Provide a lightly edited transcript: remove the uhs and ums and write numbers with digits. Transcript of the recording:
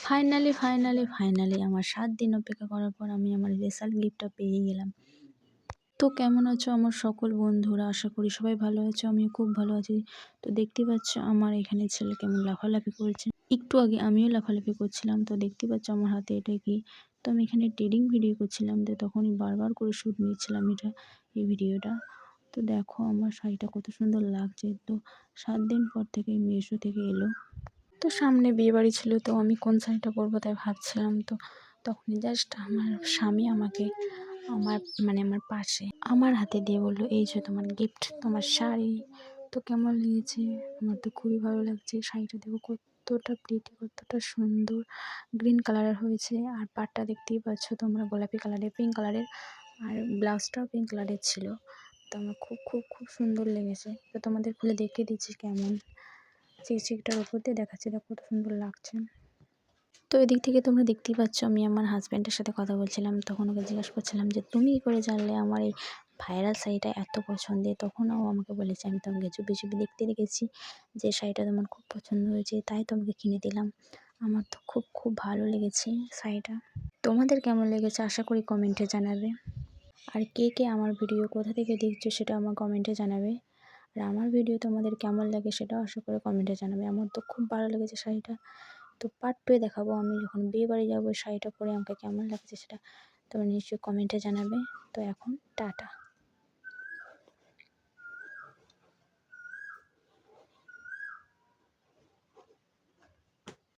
Finally আমার ৭ দিন অপেক্ষা করার পর আমি আমার রেজাল্ট গিফটটা পেয়ে গেলাম। তো কেমন আছো আমার সকল বন্ধুরা? আশা করি সবাই ভালো আছো, আমিও খুব ভালো আছি। তো দেখতেই পাচ্ছ আমার এখানে ছেলে কেমন লাফালাফি করছে। একটু আগে আমিও লাফালাফি করছিলাম। তো দেখতে পাচ্ছ আমার হাতে এটা কি? তো আমি এখানে ট্রেডিং ভিডিও করছিলাম, তো তখনই বারবার করে শ্যুট নিচ্ছিলাম এই ভিডিওটা। তো দেখো আমার শাড়িটা কত সুন্দর লাগছে। তো ৭ দিন পর থেকে মিশো থেকে এলো। তো সামনে বিয়েবাড়ি ছিল, তো আমি কোন শাড়িটা পরবো তাই ভাবছিলাম। তো তখনই জাস্ট আমার স্বামী আমাকে আমার পাশে আমার হাতে দিয়ে বললো, এই যে তোমার গিফট, তোমার শাড়ি। তো কেমন লেগেছে? আমার তো খুবই ভালো লাগছে। শাড়িটা দেখো কতটা প্রিটি, কতটা সুন্দর গ্রিন কালারের হয়েছে। আর পাড়টা দেখতেই পাচ্ছ তোমরা, গোলাপি কালারের, পিঙ্ক কালারের, আর ব্লাউজটাও পিঙ্ক কালারের ছিল। তো আমার খুব খুব খুব সুন্দর লেগেছে। তো তোমাদের খুলে দেখিয়ে দিচ্ছি কেমন চিকচিকটার উপর দিয়ে দেখাচ্ছি, দেখো কত সুন্দর লাগছে। তো এদিক থেকে তোমরা দেখতেই পাচ্ছ আমি আমার হাজব্যান্ডের সাথে কথা বলছিলাম। তখন ওকে জিজ্ঞাসা করছিলাম যে তুমি কী করে জানলে আমার এই ভাইরাল শাড়িটা এত পছন্দের? তখন ও আমাকে বলেছে আমি তোমাকে চুপি চুপি দেখতে রেখেছি যে শাড়িটা তোমার খুব পছন্দ হয়েছে, তাই তোমাকে কিনে দিলাম। আমার তো খুব খুব ভালো লেগেছে শাড়িটা। তোমাদের কেমন লেগেছে আশা করি কমেন্টে জানাবে। আর কে কে আমার ভিডিও কোথা থেকে দেখছো সেটা আমার কমেন্টে জানাবে। আর আমার ভিডিও তোমাদের কেমন লাগে সেটাও আশা করে কমেন্টে জানাবে। আমার তো খুব ভালো লেগেছে শাড়িটা। তো পার্ট 2 দেখাবো আমি যখন বিয়ে বাড়ি যাবো, শাড়িটা পরে আমাকে কেমন লাগছে সেটা তোমরা নিশ্চয়ই কমেন্টে জানাবে। তো এখন টাটা।